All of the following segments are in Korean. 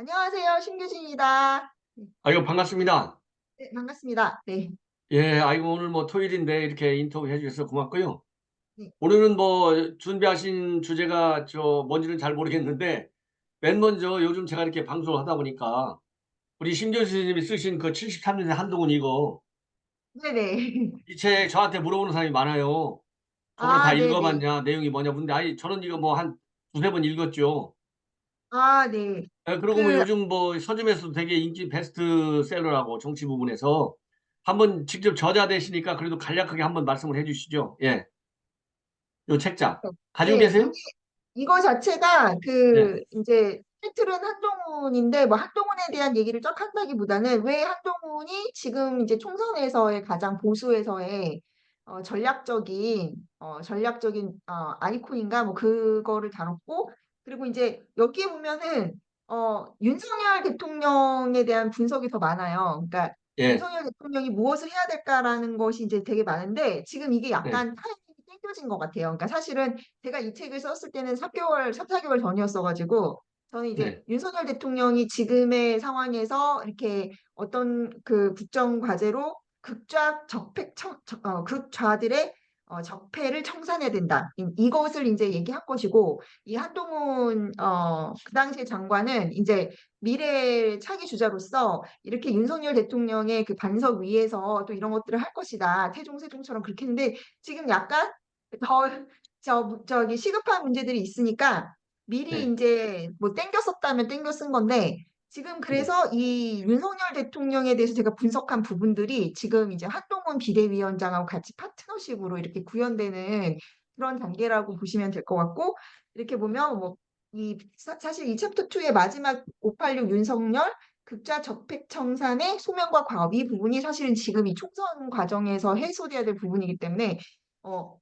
안녕하세요. 신규진입니다. 네, 아이고, 반갑습니다. 네, 반갑습니다. 네, 예, 아이고, 오늘 뭐 토요일인데 이렇게 인터뷰 해주셔서 고맙고요. 네, 오늘은 뭐 준비하신 주제가 뭔지는 잘 모르겠는데, 맨 먼저 요즘 제가 이렇게 방송을 하다 보니까 우리 심 교수님이 쓰신 그 73년의 한동훈 네네. 이 책 저한테 물어보는 사람이 많아요. 저걸 다 아, 네네. 읽어봤냐, 내용이 뭐냐. 근데 아니, 저는 이거 뭐 한 두세 번 읽었죠. 아, 네. 예, 그리고 뭐 그, 요즘 뭐 서점에서도 되게 인기 베스트셀러라고 정치 부분에서 한번 직접 저자 되시니까 그래도 간략하게 한번 말씀을 해 주시죠. 예. 요 책자 가지고 네, 계세요? 이거 자체가 네. 이제 타이틀은 한동훈인데, 뭐 한동훈에 대한 얘기를 쫙 한다기보다는 왜 한동훈이 지금 이제 총선에서의 가장 보수에서의 전략적인 아이콘인가, 뭐 그거를 다뤘고, 그리고 이제 여기에 보면은, 윤석열 대통령에 대한 분석이 더 많아요. 그러니까 예. 윤석열 대통령이 무엇을 해야 될까라는 것이 이제 되게 많은데, 지금 이게 네. 약간 타이밍이 땡겨진 것 같아요. 그러니까 사실은 제가 이 책을 썼을 때는 3개월, 3, 4개월 전이었어가지고, 저는 이제 네. 윤석열 대통령이 지금의 상황에서 이렇게 어떤 그 국정 과제로 극좌들의 적폐를 청산해야 된다. 이것을 이제 얘기한 것이고, 이 한동훈, 그 당시의 장관은 이제 미래 차기 주자로서 이렇게 윤석열 대통령의 그 반석 위에서 또 이런 것들을 할 것이다. 태종, 세종처럼 그렇게 했는데, 지금 약간 더 저기 시급한 문제들이 있으니까 미리 네. 이제 뭐 땡겨 썼다면 땡겨 쓴 건데 지금 음. 그래서 이 윤석열 대통령에 대해서 제가 분석한 부분들이 지금 이제 한동훈 비대위원장하고 같이 파트너십으로 이렇게 구현되는 그런 단계라고 보시면 될 것 같고 이렇게 보면 뭐 이 사실 이 챕터 2의 마지막 586 윤석열 극좌 적폐 청산의 소명과 과업 이 부분이 사실은 지금 이 총선 과정에서 해소돼야 될 부분이기 때문에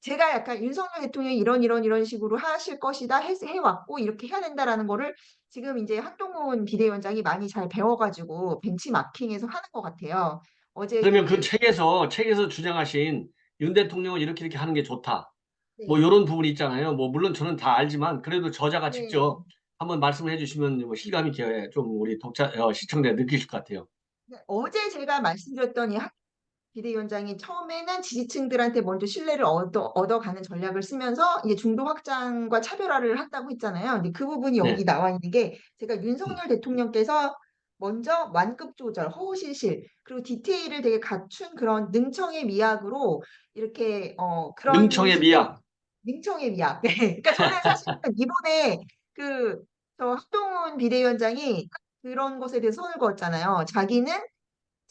제가 약간 윤석열 대통령이 이런 식으로 하실 것이다 해왔고 이렇게 해야 된다라는 거를 지금 이제 한동훈 비대위원장이 많이 잘 배워가지고 벤치마킹해서 하는 것 같아요. 어제 그러면 그 그, 책에서 주장하신 윤 대통령은 이렇게 하는 게 좋다. 뭐 네, 요런 부분이 있잖아요. 뭐 물론 저는 다 알지만 그래도 저자가 네. 직접 한번 말씀을 해 주시면 뭐 실감 있게 좀 우리 시청자 느끼실 것 같아요. 네, 어제 제가 말씀드렸던 이 비대위원장이 처음에는 지지층들한테 먼저 신뢰를 얻어가는 전략을 쓰면서 이제 중도 확장과 차별화를 한다고 했잖아요. 근데 그 부분이 여기 네. 나와 있는 게 제가 음. 윤석열 대통령께서 먼저 완급 조절, 허허실실, 그리고 디테일을 되게 갖춘 그런 능청의 미학으로 이렇게 그런 능청의 식으로 미학. 능청의 미학. 네. 그러니까 저는 사실은 이번에 그 저 학동훈 비대위원장이 그런 것에 대해서 선을 그었잖아요.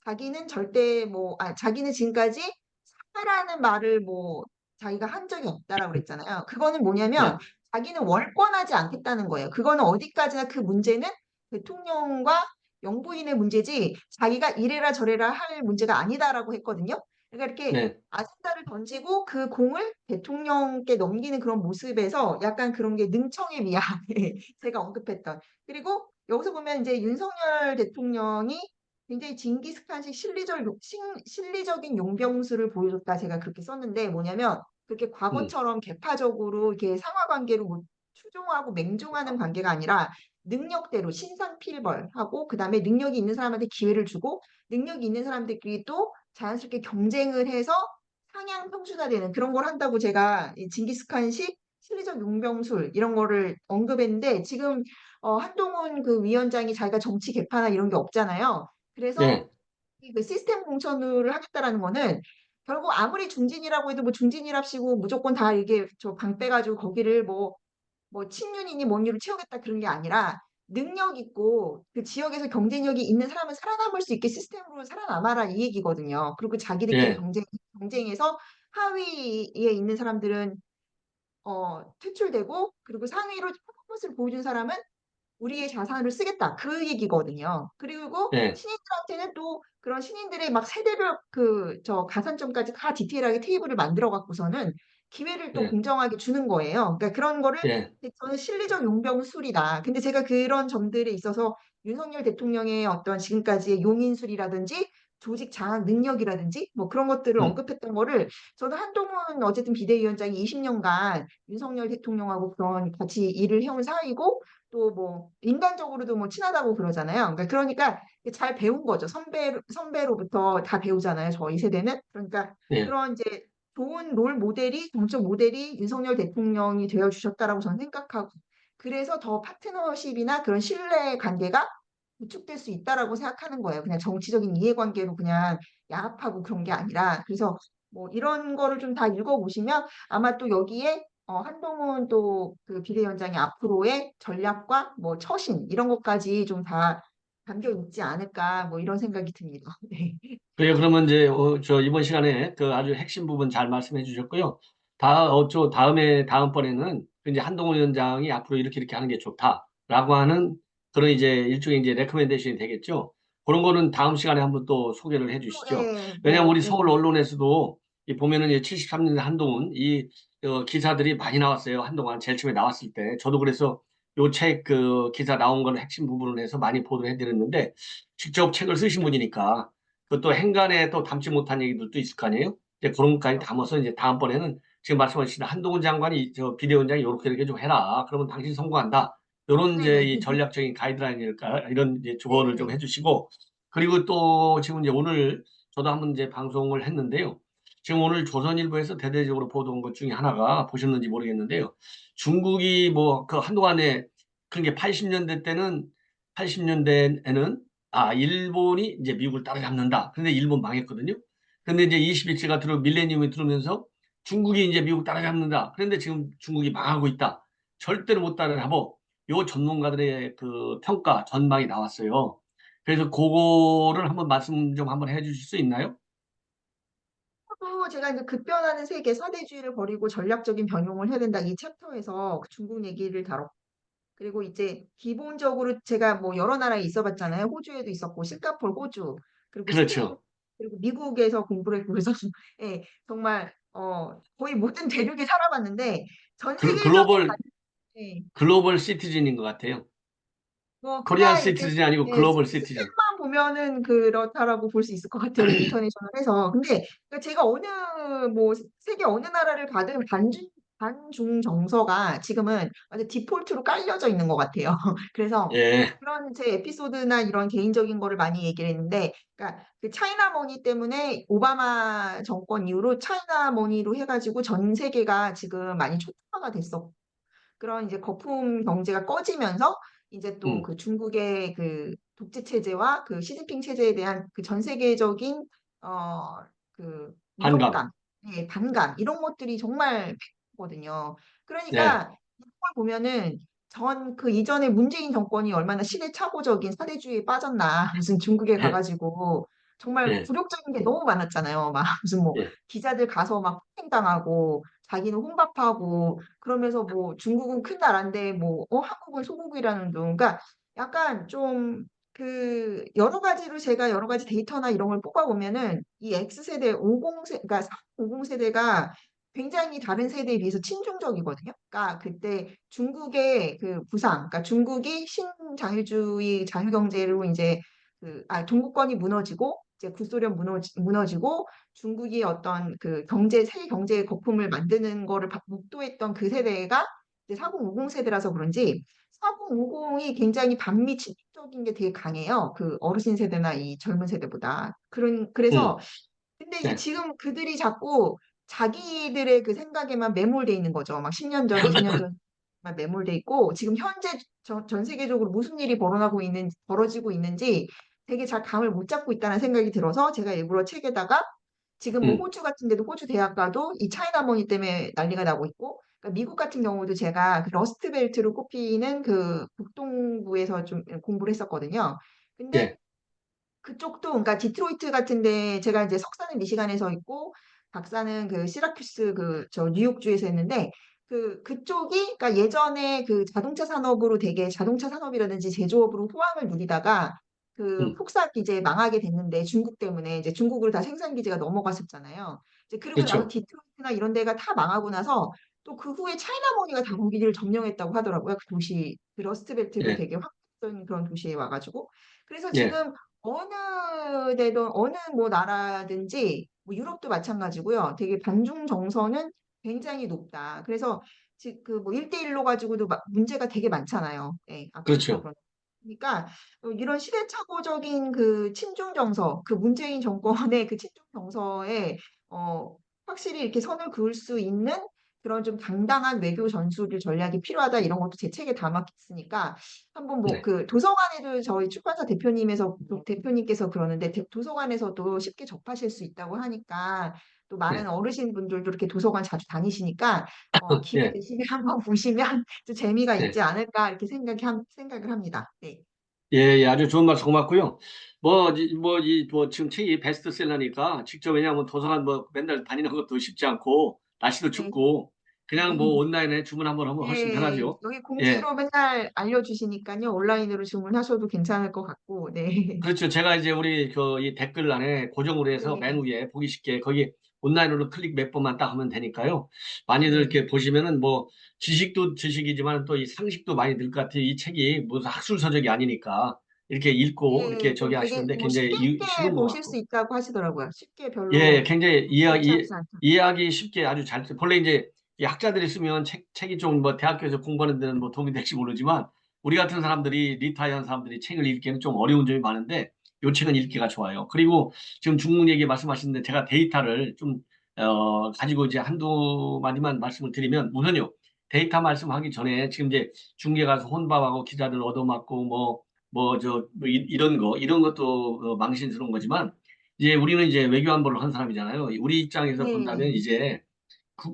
자기는 절대 뭐, 자기는 지금까지 사과라는 말을 뭐, 자기가 한 적이 없다라고 그랬잖아요. 그거는 뭐냐면, 네. 자기는 월권하지 않겠다는 거예요. 그거는 어디까지나 그 문제는 대통령과 영부인의 문제지, 자기가 이래라 저래라 할 문제가 아니다라고 했거든요. 그러니까 이렇게 네. 아젠다를 던지고 그 공을 대통령께 넘기는 그런 모습에서 약간 그런 게 능청의 미학, 제가 언급했던. 그리고 여기서 보면 이제 윤석열 대통령이 굉장히 징기스칸식 실리적인 용병술을 보여줬다. 제가 그렇게 썼는데 뭐냐면 그렇게 음. 과거처럼 계파적으로 이렇게 상하관계로 뭐 추종하고 맹종하는 관계가 아니라 능력대로 신상필벌하고 그다음에 능력이 있는 사람한테 기회를 주고 능력이 있는 사람들끼리 또 자연스럽게 경쟁을 해서 상향 평준화되는 그런 걸 한다고 제가 이 징기스칸식 실리적 용병술 이런 거를 언급했는데 지금 한동훈 그 위원장이 자기가 정치 개파나 이런 게 없잖아요. 그래서 네. 그 시스템 공천을 하겠다라는 거는 결국 아무리 중진이라고 해도 뭐 중진이랍시고 무조건 다 이게 저 방 빼가지고 거기를 뭐 친윤이니 뭔이로 채우겠다 그런 게 아니라 능력 있고 그 지역에서 경쟁력이 있는 사람은 살아남을 수 있게 시스템으로 살아남아라 이 얘기거든요. 그리고 자기들끼리 예. 경쟁해서 하위에 있는 사람들은 퇴출되고 그리고 상위로 퍼포먼스를 보여준 사람은 우리의 자산을 쓰겠다. 그 얘기거든요. 그리고 예. 신인들한테는 또 그런 신인들의 막 세대별 저 가산점까지 다 디테일하게 테이블을 만들어 갖고서는 기회를 또 예. 공정하게 주는 거예요. 그러니까 그런 거를 예. 저는 실리적 용병술이다. 근데 제가 그런 점들에 있어서 윤석열 대통령의 어떤 지금까지의 용인술이라든지 조직 장악 능력이라든지 뭐 그런 것들을 음, 언급했던 거를 저는 한동훈 어쨌든 비대위원장이 20년간 윤석열 대통령하고 그런 같이 일을 해온 사이고 또 뭐 인간적으로도 뭐 친하다고 그러잖아요. 그러니까 잘 배운 거죠. 선배로부터 다 배우잖아요. 저희 세대는. 그러니까 예. 그런 이제 좋은 롤 모델이 정책 모델이 윤석열 대통령이 되어 주셨다라고 저는 생각하고 그래서 더 파트너십이나 그런 신뢰 관계가 구축될 수 있다라고 생각하는 거예요. 그냥 정치적인 이해관계로 그냥 야합하고 그런 게 아니라 그래서 뭐 이런 거를 좀 다 읽어보시면 아마 또 여기에 한동훈 또 그 비대위원장의 앞으로의 전략과 뭐 처신 이런 것까지 좀 다 담겨 있지 않을까 뭐 이런 생각이 듭니다. 네. 그래요. 그러면 이제 저 이번 시간에 그 아주 핵심 부분 잘 말씀해 주셨고요. 다음번에는 이제 한동훈 위원장이 앞으로 이렇게 하는 게 좋다라고 하는 그런 이제 일종의 이제 레커멘데이션이 되겠죠. 그런 거는 다음 시간에 한번 또 소개를 해 주시죠. 예, 왜냐하면 뭐, 우리 예. 서울 언론에서도 이 보면은 이제 73년 한동훈 이 기사들이 많이 나왔어요. 한동안 제일 처음에 나왔을 때. 저도 그래서 요 책 그 기사 나온 거를 핵심 부분을 해서 많이 보도를 해드렸는데 직접 책을 쓰신 분이니까 그것도 행간에 또 담지 못한 얘기들도 있을 거 아니에요? 이제 그런 것까지 그렇죠. 담아서 이제 다음번에는 지금 말씀하신 한동훈 장관이 저 비대위원장이 이렇게 좀 해라. 그러면 당신 성공한다. 이런 이제 네네. 이 전략적인 가이드라인일까 이런 이제 조언을 좀 네네. 해주시고 그리고 또 지금 이제 오늘 저도 한번 이제 방송을 했는데요. 지금 오늘 조선일보에서 대대적으로 보도한 것 중에 하나가 보셨는지 모르겠는데요. 중국이 뭐 그 한동안에 그런 게 80년대 때는 80년대에는 일본이 이제 미국을 따라잡는다. 근데 일본 망했거든요. 근데 이제 21세기가 밀레니엄이 들어오면서 중국이 이제 미국 따라잡는다. 그런데 지금 중국이 망하고 있다. 절대로 못 따라잡어. 요 전문가들의 그 평가, 전망이 나왔어요. 그래서 그거를 한번 말씀 좀 한번 해 주실 수 있나요? 또 제가 이제 급변하는 세계 사대주의를 버리고 전략적인 변용을 해야 된다. 이 챕터에서 그 중국 얘기를 다뤘고 그리고 이제 기본적으로 제가 뭐 여러 나라에 있어봤잖아요. 호주에도 있었고 싱가포르, 호주 그리고 스페인 그렇죠. 그리고 미국에서 공부를 했고 그래서 예, 정말 거의 모든 대륙에 살아봤는데 전 세계적인 글로벌, 예, 글로벌 시티즌인 것 같아요. 뭐 코리안 그냥 이렇게 시티즌이 아니고 예, 글로벌 시티즌. 스펙만 보면은 그렇다라고 볼 수 있을 것 같아요. 인터내셔널해서. 근데 그러니까 제가 어느 뭐 세계 어느 나라를 가든 반중 정서가 지금은 완전 디폴트로 깔려져 있는 것 같아요. 그래서 예, 그런 제 에피소드나 이런 개인적인 거를 많이 얘기를 했는데, 그러니까 그 차이나 머니 때문에 오바마 정권 이후로 차이나 머니로 해가지고 전 세계가 지금 많이 초토화가 됐었고. 그런 이제 거품 경제가 꺼지면서 이제 또 음, 그 중국의 그 독재 체제와 그 시진핑 체제에 대한 그 전 세계적인 그 반감. 위협감, 예, 반감 이런 것들이 정말 거든요. 예, 그러니까 이걸 보면은 전 그 이전에 문재인 정권이 얼마나 시대착오적인 사대주의에 빠졌나 무슨 중국에 예, 가가지고 정말 예, 굴욕적인 게 너무 많았잖아요. 막 무슨 뭐 예. 기자들 가서 막 폭행당하고 자기는 혼밥하고 그러면서 뭐 중국은 큰 나라인데 뭐 한국은 소국이라는 둥 그러니까 약간 좀 그 여러 가지로 제가 여러 가지 데이터나 이런 걸 뽑아 보면은 이 X세대 50세 그러니까 50세대가 굉장히 다른 세대에 비해서 친중적이거든요. 그러니까 그때 중국의 그 부상, 그러니까 중국이 신자유주의 자유경제로 이제 동구권이 무너지고 이제 구소련 무너지고 중국이 어떤 그 세계 경제의 거품을 만드는 거를 목도했던 그 세대가 이제 4050 세대라서 그런지 4050이 굉장히 반미 친일적인 게 되게 강해요. 그 어르신 세대나 이 젊은 세대보다. 그래서 음, 근데 이제 예, 지금 그들이 자꾸 자기들의 그 생각에만 매몰돼 있는 거죠. 막 10년 전, 20년 전만 매몰돼 있고 지금 현재 전 세계적으로 무슨 일이 벌어지고 있는지 되게 잘 감을 못 잡고 있다는 생각이 들어서 제가 일부러 책에다가 지금 뭐 음, 호주 같은 데도 호주 대학가도 이 차이나 머니 때문에 난리가 나고 있고 그러니까 미국 같은 경우도 제가 그 러스트 벨트로 꼽히는 그 북동부에서 좀 공부를 했었거든요. 근데 예, 그쪽도 그러니까 디트로이트 같은데 제가 이제 석사는 미시간에서 있고 박사는 그 시라큐스 그 저 뉴욕주에서 했는데 그쪽이 그러니까 예전에 그 자동차 산업으로 되게 자동차 산업이라든지 제조업으로 호황을 누리다가 그 음, 폭삭 이제 망하게 됐는데 중국 때문에 이제 중국으로 다 생산 기지가 넘어갔었잖아요. 이제 그리고 나서 그렇죠. 디트로이트나 이런 데가 다 망하고 나서 또 그 후에 차이나머니가 다 거기를 점령했다고 하더라고요. 그 도시 그 러스트벨트를 예, 되게 확 했던 그런 도시에 와가지고 그래서 예, 지금 어느 데든 어느 뭐 나라든지 뭐 유럽도 마찬가지고요. 되게 반중 정서는 굉장히 높다. 그래서 그뭐 1대1로 가지고도 문제가 되게 많잖아요. 예, 아프리카 그렇죠. 그런. 그러니까 이런 시대착오적인 그 친중 정서, 그 문재인 정권의 그 친중 정서에 어, 확실히 이렇게 선을 그을 수 있는 그런 좀 당당한 외교 전술 전략이 필요하다 이런 것도 제 책에 담았으니까 한번 뭐 네. 그 도서관에도 저희 출판사 대표님께서 그러는데 도서관에서도 쉽게 접하실 수 있다고 하니까 또 많은 네. 어르신분들도 이렇게 도서관 자주 다니시니까 기회 예. 되시면 한번 보시면 또 재미가 있지 네. 않을까 이렇게 생각을 합니다. 네. 예, 예, 아주 좋은 말씀 고맙고요. 뭐, 지금 책이 베스트셀러니까 직접 왜냐하면 도서관 뭐 맨날 다니는 것도 쉽지 않고 날씨도 네. 춥고 그냥 뭐 네. 온라인에 주문 한번 하면 훨씬 네. 편하죠. 여기 예. 공지로 맨날 알려주시니까요. 온라인으로 주문하셔도 괜찮을 것 같고. 네. 그렇죠. 제가 이제 우리 그 이 댓글란에 고정으로 해서 맨 네. 위에 보기 쉽게 거기 온라인으로 클릭 몇 번만 딱 하면 되니까요. 많이들 네. 이렇게 보시면은 뭐 지식도 지식이지만 또 이 상식도 많이 들 것 같아요. 이 책이 무슨 학술 서적이 아니니까 이렇게 읽고 이렇게 네. 저기 되게 하시는데 뭐 굉장히 쉽게 쉬운 것 보실 수 같고. 있다고 하시더라고요. 쉽게 예, 예, 별로 굉장히 거창하지 않다. 이해하기 쉽게 아주 잘, 본래 이제 이 학자들이 쓰면 책이 좀 뭐 대학교에서 공부하는 데는 뭐 도움이 될지 모르지만 우리 같은 사람들이 리타이어한 사람들이 책을 읽기에는 좀 어려운 점이 많은데 요 책은 네. 읽기가 좋아요. 그리고 지금 중국 얘기 말씀하시는데 제가 데이터를 좀, 가지고 이제 한두 마디만 말씀을 드리면 우선요. 데이터 말씀하기 전에 지금 이제 중계 가서 혼밥하고 기자들 얻어맞고 이런 것도 망신스러운 거지만 이제 우리는 이제 외교안보를 한 사람이잖아요. 우리 입장에서 본다면 네. 이제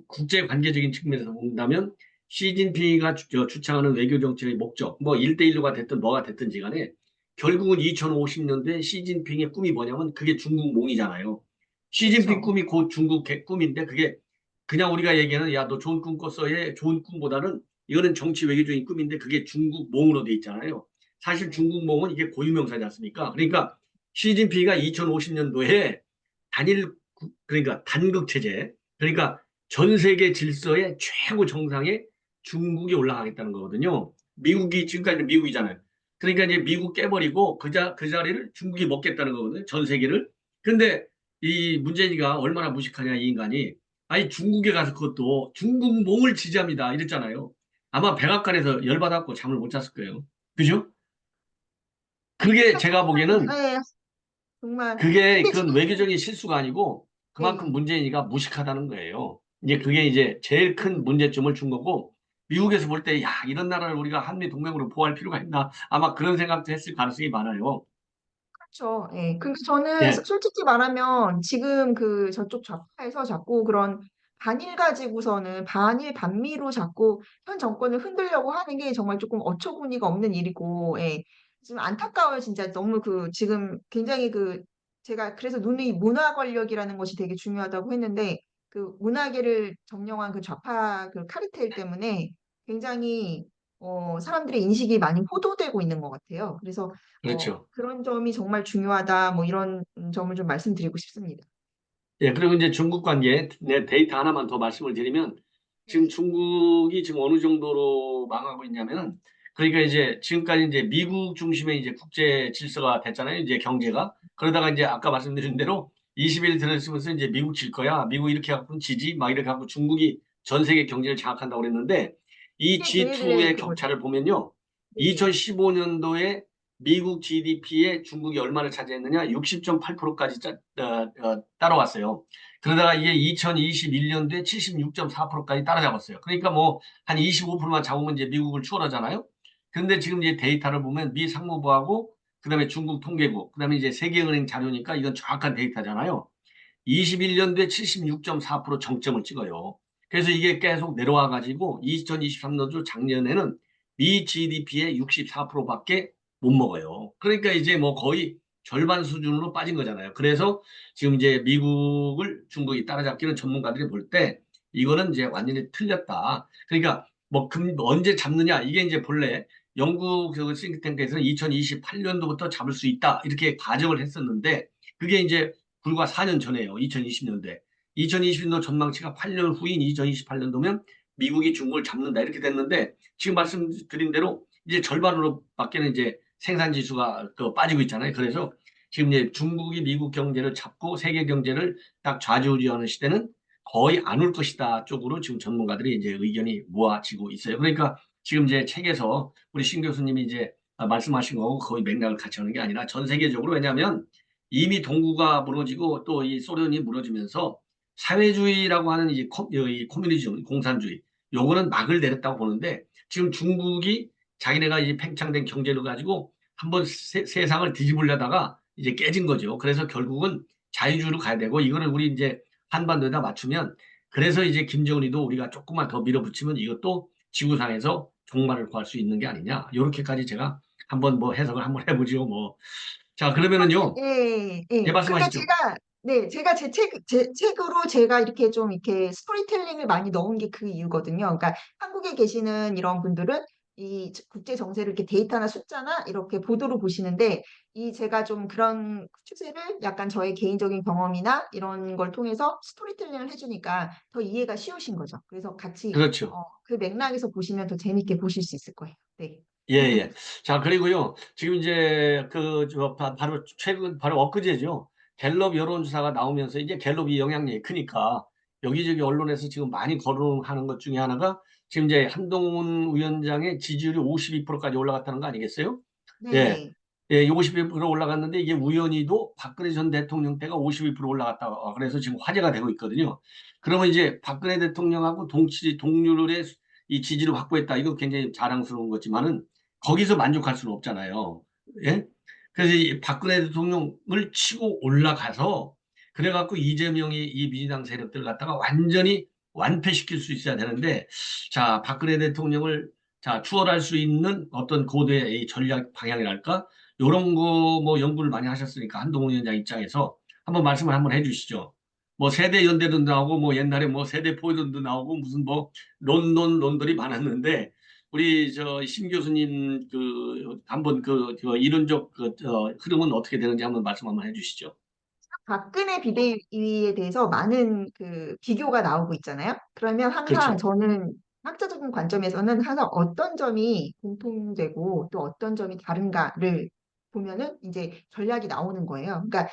국제 관계적인 측면에서 본다면 시진핑이가 주창하는 외교 정책의 목적, 뭐 1대1로가 됐든 뭐가 됐든지 간에 결국은 2050년대 시진핑의 꿈이 뭐냐면 그게 중국몽이잖아요. 시진핑 그렇죠. 꿈이 곧 중국의 꿈인데 그게 그냥 우리가 얘기하는 야, 너 좋은 꿈 꿨어의 좋은 꿈보다는 이거는 정치 외교적인 꿈인데 그게 중국몽으로 돼 있잖아요. 사실 네. 중국몽은 이게 고유명사지 않습니까? 그러니까 시진핑이가 2050년도에 그러니까 단극 체제, 그러니까 전 세계 질서의 최고 정상에 중국이 올라가겠다는 거거든요. 미국이 지금까지 미국이잖아요. 그러니까 이제 미국 깨버리고 그 자리를 중국이 먹겠다는 거거든요. 전 세계를. 근데 이 문재인이가 얼마나 무식하냐 이 인간이. 아니 중국에 가서 그것도 중국 몽을 지지합니다 이랬잖아요. 아마 백악관에서 열받았고 잠을 못 잤을 거예요. 그죠? 그게 제가 보기에는 네. 정말. 그게 근데 그런 지금 외교적인 실수가 아니고 그만큼 네. 문재인이가 무식하다는 거예요. 이제 그게 이제 제일 큰 문제점을 준 거고 미국에서 볼 때 야, 이런 나라를 우리가 한미 동맹으로 보호할 필요가 있나 아마 그런 생각도 했을 가능성이 많아요. 그렇죠. 예. 근데 저는 예, 솔직히 말하면 지금 그 저쪽 좌파에서 자꾸 그런 반일 가지고서는 반일 반미로 자꾸 현 정권을 흔들려고 하는 게 정말 조금 어처구니가 없는 일이고, 예. 좀 안타까워요. 진짜 너무 그 지금 굉장히 그 제가 그래서 눈의 문화 권력이라는 것이 되게 중요하다고 했는데 그 문화계를 점령한 그 좌파 그 카르텔 때문에 굉장히 사람들의 인식이 많이 호도되고 있는 것 같아요. 그래서 그렇죠. 그런 점이 정말 중요하다. 뭐 이런 점을 좀 말씀드리고 싶습니다. 예, 그리고 이제 중국 관계 내 데이터 하나만 더 말씀을 드리면 지금 네. 중국이 지금 어느 정도로 망하고 있냐면 그러니까 이제 지금까지 이제 미국 중심의 이제 국제 질서가 됐잖아요. 이제 경제가. 그러다가 이제 아까 말씀드린 대로 20일 들어서면서 이제 미국 질 거야. 미국 이렇게 갖고 지지 막 이렇게 갖고 중국이 전 세계 경제를 장악한다고 그랬는데 이 그게 걔네들의 G2의 그거죠. 격차를 보면요. 네. 2015년도에 미국 GDP에 중국이 얼마를 차지했느냐? 60.8%까지 따라왔어요. 그러다가 이게 2021년도에 76.4%까지 따라잡았어요. 그러니까 뭐 한 25%만 잡으면 이제 미국을 추월하잖아요. 근데 지금 이제 데이터를 보면 미 상무부하고 그다음에 중국 통계국, 그다음에 이제 세계은행 자료니까 이건 정확한 데이터잖아요. 21년도에 76.4% 정점을 찍어요. 그래서 이게 계속 내려와 가지고 2023년도 작년에는 미 GDP의 64%밖에 못 먹어요. 그러니까 이제 뭐 거의 절반 수준으로 빠진 거잖아요. 그래서 지금 이제 미국을 중국이 따라잡기는 전문가들이 볼 때 이거는 이제 완전히 틀렸다. 그러니까 뭐 언제 잡느냐 이게 이제 본래 영국 그 싱크탱크에서는 2028년도부터 잡을 수 있다 이렇게 가정을 했었는데 그게 이제 불과 4년 전에요. 2020년도에. 2020년도 전망치가 8년 후인 2028년도면 미국이 중국을 잡는다 이렇게 됐는데 지금 말씀드린 대로 이제 절반으로 밖에는 이제 생산 지수가 빠지고 있잖아요. 그래서 지금 이제 중국이 미국 경제를 잡고 세계 경제를 딱 좌지우지하는 시대는 거의 안 올 것이다 쪽으로 지금 전문가들이 이제 의견이 모아지고 있어요. 그러니까 지금 이제 책에서 우리 신 교수님이 이제 말씀하신 거하고 거의 맥락을 같이 하는 게 아니라 전 세계적으로, 왜냐하면 이미 동구가 무너지고 또 이 소련이 무너지면서 사회주의라고 하는 이 코뮤니즘, 공산주의, 요거는 막을 내렸다고 보는데, 지금 중국이 자기네가 이제 팽창된 경제를 가지고 한번 세상을 뒤집으려다가 이제 깨진 거죠. 그래서 결국은 자유주의로 가야 되고, 이거를 우리 이제 한반도에다 맞추면, 그래서 이제 김정은이도 우리가 조금만 더 밀어붙이면 이것도 지구상에서 종말을 구할 수 있는 게 아니냐. 요렇게까지 제가 한번 뭐 해석을 한번 해보죠. 뭐. 자, 사실, 그러면은요. 예, 예, 예. 그러니까 말씀하시죠. 제가 제 책으로 제가 이렇게 좀 이렇게 스토리텔링을 많이 넣은 게 그 이유거든요. 그러니까 한국에 계시는 이런 분들은 이 국제 정세를 이렇게 데이터나 숫자나 이렇게 보도로 보시는데, 이 제가 좀 그런 추세를 약간 저의 개인적인 경험이나 이런 걸 통해서 스토리텔링을 해주니까 더 이해가 쉬우신 거죠. 그래서 같이 그렇죠. 그 맥락에서 보시면 더 재밌게 보실 수 있을 거예요. 네. 예, 예. 자, 그리고요. 지금 이제 바로 최근, 바로 엊그제죠. 갤럽 여론조사가 나오면서 이제 갤럽이 영향력이 크니까 여기저기 언론에서 지금 많이 거론하는 것 중에 하나가 지금 이제 한동훈 위원장의 지지율이 52%까지 올라갔다는 거 아니겠어요? 예. 네네. 예, 52% 올라갔는데 이게 우연히도 박근혜 전 대통령 때가 52% 올라갔다. 그래서 지금 화제가 되고 있거든요. 그러면 이제 박근혜 대통령하고 동률의 이 지지를 확보했다. 이거 굉장히 자랑스러운 거지만은 거기서 만족할 수는 없잖아요. 예? 그래서 이 박근혜 대통령을 치고 올라가서 그래갖고 이재명이 이 민주당 세력들을 갖다가 완전히 완패시킬 수 있어야 되는데, 자, 박근혜 대통령을 자, 추월할 수 있는 어떤 고도의 이 전략 방향이랄까? 요런 거 뭐 연구를 많이 하셨으니까 한동훈 위원장 입장에서 한번 말씀을 한번 해주시죠. 뭐 세대 연대도 나오고 뭐 옛날에 뭐 세대 포용도 나오고 무슨 뭐 론들이 많았는데, 우리 저 심 교수님 그 한번 그 이론적 흐름은 어떻게 되는지 한번 말씀 한번 해주시죠. 박근혜 비대위에 대해서 많은 그 비교가 나오고 있잖아요. 그러면 항상 그렇죠. 저는 학자적인 관점에서는 항상 어떤 점이 공통되고 또 어떤 점이 다른가를 보면은 이제 전략이 나오는 거예요. 그러니까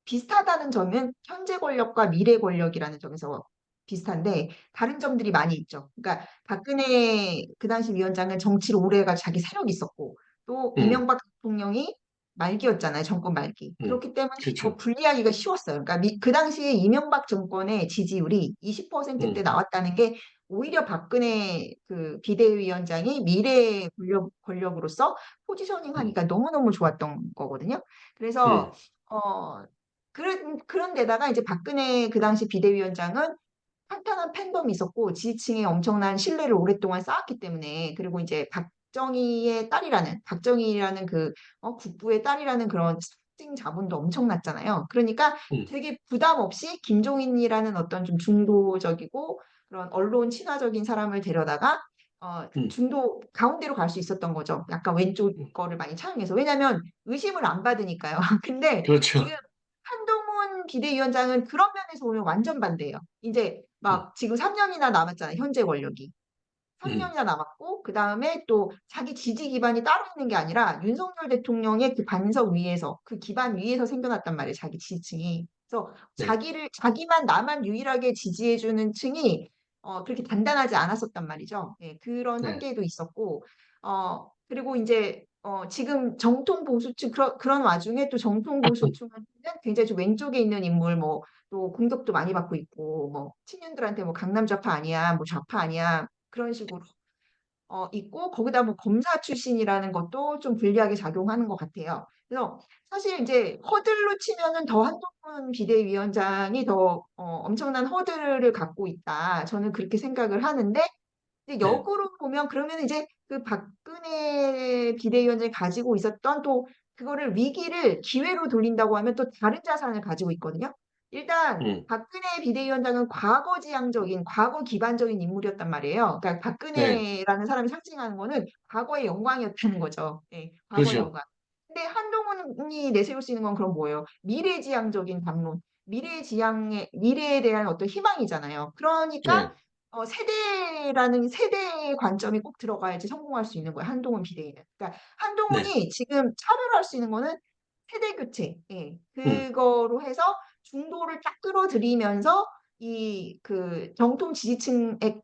비슷하다는 점은 현재 권력과 미래 권력이라는 점에서 비슷한데 다른 점들이 많이 있죠. 그러니까 박근혜 그 당시 위원장은 정치를 오래 해가지고 자기 세력이 있었고 또 음, 이명박 대통령이 말기였잖아요. 정권 말기. 음, 그렇기 때문에 더 그렇죠. 불리하기가 쉬웠어요. 그러니까 그 당시에 이명박 정권의 지지율이 20%대 음, 나왔다는 게 오히려 박근혜 그 비대위원장이 미래 권력으로서 포지셔닝 음, 하니까 너무너무 좋았던 거거든요. 그래서 음, 어, 그런 데다가 이제 박근혜 그 당시 비대위원장은 탄탄한 팬덤이 있었고 지지층에 엄청난 신뢰를 오랫동안 쌓았기 때문에 그리고 이제 박정희라는 그 국부의 딸이라는 그런 상징 자본도 엄청났잖아요. 그러니까 음, 되게 부담 없이 김종인이라는 어떤 좀 중도적이고 그런 언론 친화적인 사람을 데려다가 음, 중도 가운데로 갈 수 있었던 거죠. 약간 왼쪽 음. 거를 많이 차용해서. 왜냐하면 의심을 안 받으니까요. 근데 지금 그렇죠. 한동훈 비대위원장은 그런 면에서 보면 완전 반대예요. 이제 음, 막 지금 3년이나 남았잖아요. 현재 권력이. 음, 3년이나 남았고 그 다음에 또 자기 지지 기반이 따로 있는 게 아니라 윤석열 대통령의 그 반석 위에서 그 기반 위에서 생겨났단 말이에요. 자기 지지층이. 그래서 네, 자기만 나만 유일하게 지지해주는 층이 그렇게 단단하지 않았었단 말이죠. 예, 그런 네, 한계도 있었고 그리고 이제 지금 정통 보수층 그런 와중에 또 정통 보수층은 굉장히 좀 왼쪽에 있는 인물 뭐 또 공격도 많이 받고 있고 뭐青年들한테 뭐 강남 좌파 아니야 뭐 좌파 아니야 그런 식으로 있고 거기다 뭐 검사 출신이라는 것도 좀 불리하게 작용하는 것 같아요. 그래서 사실 이제 허들로 치면은 더 한동훈 비대위원장이 더 엄청난 허들을 갖고 있다. 저는 그렇게 생각을 하는데 이제 네, 역으로 보면 그러면 이제 그 박근혜 비대위원장이 가지고 있었던 또 그거를 위기를 기회로 돌린다고 하면 또 다른 자산을 가지고 있거든요. 일단 음, 박근혜 비대위원장은 과거지향적인 과거 기반적인 인물이었단 말이에요. 그러니까 네, 박근혜라는 사람이 상징하는 거는 과거의 영광이었다는 거죠. 예, 과거의 그렇죠. 영광. 근데 한동훈이 내세울 수 있는 건 그럼 뭐예요? 미래지향적인 담론, 미래에 대한 어떤 희망이잖아요. 그러니까 네, 세대의 관점이 꼭 들어가야지 성공할 수 있는 거예요. 한동훈 비대위는. 그러니까 네, 한동훈이 지금 차별할 수 있는 거는 세대 교체, 예, 음, 그거로 해서 중도를 딱 끌어들이면서 이 그 정통 지지층의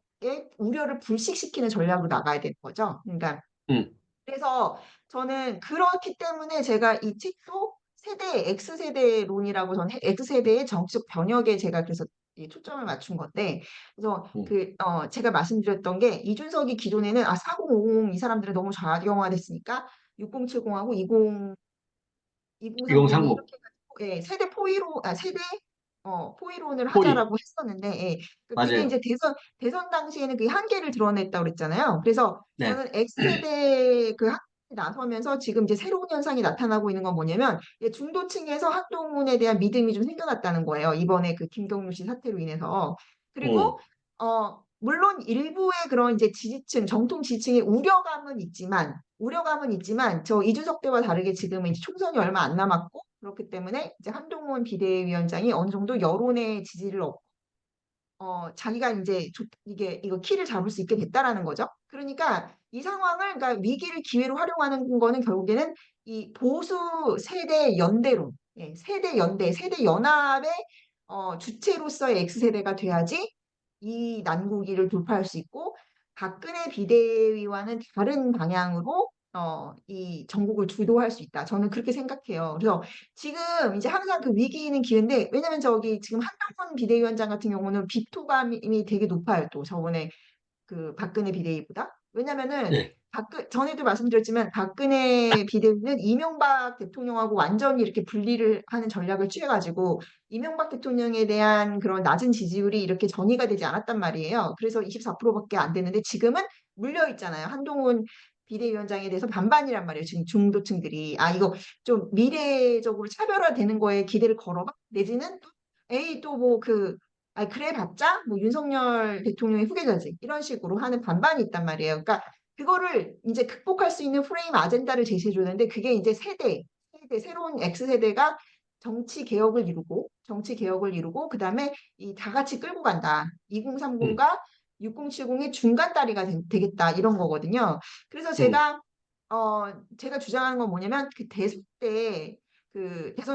우려를 불식시키는 전략으로 나가야 되는 거죠. 그러니까 음, 그래서 저는 그렇기 때문에 제가 이 책도 세대 X세대론이라고 저는 X세대의 정치적 변혁에 제가 그래서 이 초점을 맞춘 건데 그래서 음. 그 제가 말씀드렸던 게 이준석이 기존에는 4050 이 사람들은 너무 좌경화됐으니까 6070하고 2030이 2030. 이렇게 해가지고 예, 세대 포위로 세대 포위론을 포이. 하자라고 했었는데 예, 그게 맞아요. 이제 대선 당시에는 그 한계를 드러냈다고 그랬잖아요. 그래서 네. 저는 X세대 그 학생이 나서면서 지금 이제 새로운 현상이 나타나고 있는 건 뭐냐면 예, 중도층에서 한동훈에 대한 믿음이 좀 생겨났다는 거예요. 이번에 그 김경률 씨 사태로 인해서. 그리고 음, 물론 일부의 그런 이제 지지층, 정통 지지층의 우려감은 있지만 저 이준석 때와 다르게 지금은 이제 총선이 얼마 안 남았고 그렇기 때문에 이제 한동훈 비대위원장이 어느 정도 여론의 지지를 얻고 자기가 이제 이거 키를 잡을 수 있게 됐다라는 거죠. 그러니까 이 상황을 그러니까 위기를 기회로 활용하는 거는 결국에는 이 보수 세대 연대론, 예, 세대 연대, 세대 연합의 주체로서의 X세대가 돼야지 이 난국이를 돌파할 수 있고 박근혜 비대위와는 다른 방향으로 이 전국을 주도할 수 있다. 저는 그렇게 생각해요. 그래서 지금 이제 항상 그 위기는 기회인데 왜냐면 저기 지금 한명훈 비대위원장 같은 경우는 비토감이 되게 높아요. 또 저번에 그 박근혜 비대위보다. 왜냐면은 네. 전에도 말씀드렸지만 박근혜 비대위는 이명박 대통령하고 완전히 이렇게 분리를 하는 전략을 취해가지고 이명박 대통령에 대한 그런 낮은 지지율이 이렇게 전이가 되지 않았단 말이에요. 그래서 24%밖에 안 되는데 지금은 물려 있잖아요. 한동훈 비대위원장에 대해서 반반이란 말이에요. 지금 중도층들이 이거 좀 미래적으로 차별화되는 거에 기대를 걸어봐 내지는 또 에이 또 뭐 그래 봤자 뭐 윤석열 대통령의 후계자지 이런 식으로 하는 반반이 있단 말이에요. 그러니까 그거를 이제 극복할 수 있는 프레임 아젠다를 제시해 줬는데 그게 이제 새로운 X세대가 정치 개혁을 이루고 그다음에 이 다 같이 끌고 간다. 음, 2030과 6070의 중간 다리가 되겠다 이런 거거든요. 그래서 음, 제가 주장하는 건 뭐냐면 대선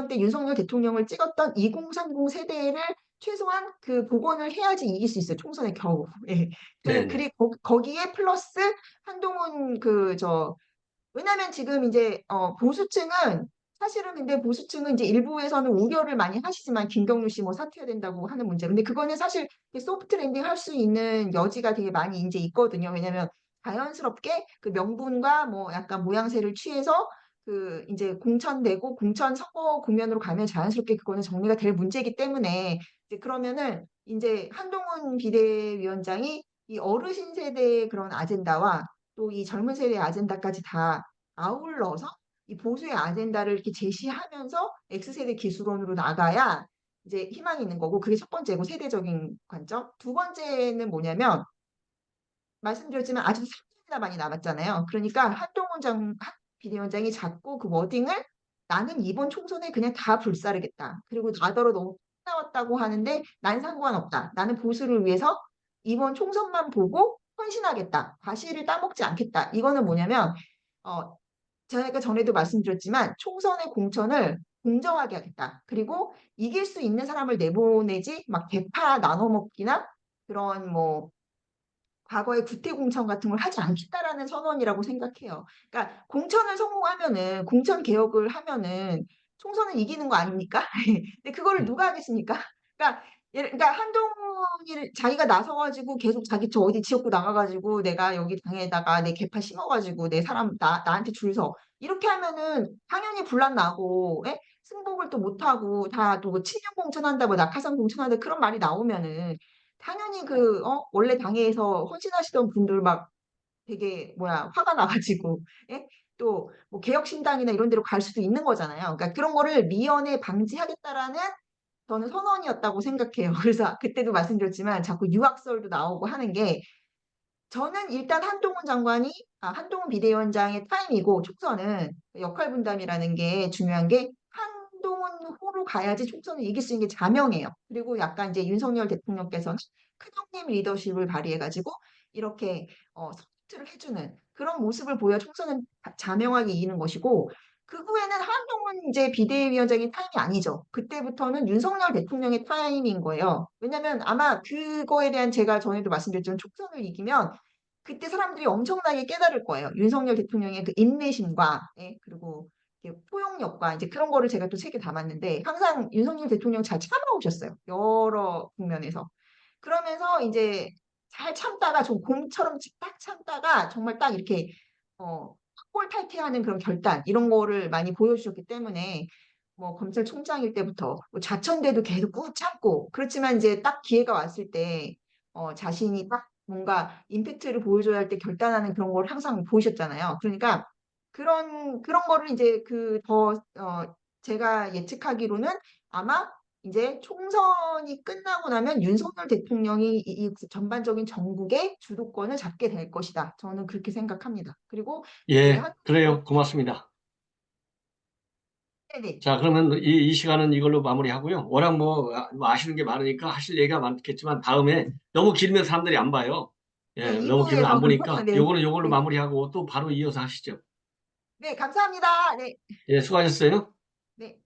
때 윤석열 대통령을 찍었던 2030 세대를 최소한 그 복원을 해야지 이길 수 있어요. 총선에 겨우. 예. 네네. 거기에 플러스 한동훈 왜냐면 지금 이제 보수층은 사실은 근데 보수층은 이제 일부에서는 우려를 많이 하시지만 김경률 씨 뭐 사퇴해야 된다고 하는 문제. 근데 그거는 사실 소프트 랜딩 할 수 있는 여지가 되게 많이 이제 있거든요. 왜냐면 자연스럽게 그 명분과 뭐 약간 모양새를 취해서 그 이제 공천되고 공천 선거 국면으로 가면 자연스럽게 그거는 정리가 될 문제이기 때문에 이제 그러면은 이제 한동훈 비대위원장이 이 어르신 세대의 그런 아젠다와 또 이 젊은 세대의 아젠다까지 다 아울러서 이 보수의 아젠다를 이렇게 제시하면서 X세대 기술론으로 나가야 이제 희망이 있는 거고 그게 첫 번째고 세대적인 관점. 두 번째는 뭐냐면 말씀드렸지만 아직 3년이나 많이 남았잖아요. 그러니까 비대위원장이 자꾸 그 워딩을 나는 이번 총선에 그냥 다 불사르겠다. 그리고 나더러 너무 나왔다고 하는데 난 상관없다. 나는 보수를 위해서 이번 총선만 보고 헌신하겠다. 과실을 따먹지 않겠다. 이거는 뭐냐면 어, 제가 전에도 말씀드렸지만 총선의 공천을 공정하게 하겠다. 그리고 이길 수 있는 사람을 내보내지 막 대파 나눠먹기나 그런 뭐 과거의 구태공천 같은 걸 하지 않겠다라는 선언이라고 생각해요. 그러니까 공천을 성공하면은 공천 개혁을 하면은 총선을 이기는 거 아닙니까? 근데 그거를 음, 누가 하겠습니까? 그러니까 그러니까 한동훈이 자기가 나서가지고 계속 자기 저 어디 지역구 나가가지고 내가 여기 당에다가 내 개파 심어가지고 내 사람 나한테 줄 서. 이렇게 하면은 당연히 분란 나고 승복을 또 못하고 다 또 친윤 공천한다 뭐 낙하산 공천한다 그런 말이 나오면은 당연히 원래 당에서 헌신하시던 분들 막 되게 뭐야 화가 나가지고 예? 또뭐 개혁신당이나 이런 데로 갈 수도 있는 거잖아요. 그러니까 그런 거를 미연에 방지하겠다라는 저는 선언이었다고 생각해요. 그래서 그때도 말씀드렸지만 자꾸 유학설도 나오고 하는 게 저는 일단 한동훈 비대위원장의 타임이고 총선은 역할 분담이라는 게 중요한 게 한동훈 호로 가야지 총선을 이길 수 있는 게 자명해요. 그리고 약간 이제 윤석열 대통령께서는 큰형님 리더십을 발휘해가지고 이렇게 서포트를 해주는 그런 모습을 보여 총선은 자명하게 이기는 것이고 그 후에는 한동훈 이제 비대위원장의 타임이 아니죠. 그때부터는 윤석열 대통령의 타임인 거예요. 왜냐면 아마 그거에 대한 제가 전에도 말씀드렸지만 총선을 이기면 그때 사람들이 엄청나게 깨달을 거예요. 윤석열 대통령의 그 인내심과, 예, 그리고 이렇게 포용력과 이제 그런 거를 제가 또 책에 담았는데 항상 윤석열 대통령 잘 참아오셨어요. 여러 국면에서. 그러면서 이제 잘 참다가 좀 곰처럼 딱 참다가 정말 딱 이렇게 확골탈퇴하는 그런 결단 이런 거를 많이 보여주셨기 때문에 뭐 검찰총장일 때부터 뭐 좌천돼도 계속 꾹 참고 그렇지만 이제 딱 기회가 왔을 때 자신이 딱 뭔가 임팩트를 보여줘야 할 때 결단하는 그런 걸 항상 보이셨잖아요. 그러니까 그런 거를 이제 제가 예측하기로는 아마 이제 총선이 끝나고 나면 윤석열 대통령이 이 전반적인 전국의 주도권을 잡게 될 것이다. 저는 그렇게 생각합니다. 그리고 이제 예, 그래요. 고맙습니다. 네네. 자, 그러면 이 시간은 이걸로 마무리하고요. 워낙 뭐 아시는 게 많으니까 하실 얘기가 많겠지만 다음에 너무 길면 사람들이 안 봐요. 네, 예, 너무 길면 2부에서 안 보니까 네, 요거는 요걸로 네, 마무리하고 또 바로 이어서 하시죠. 네, 감사합니다. 네, 예, 수고하셨어요. 네.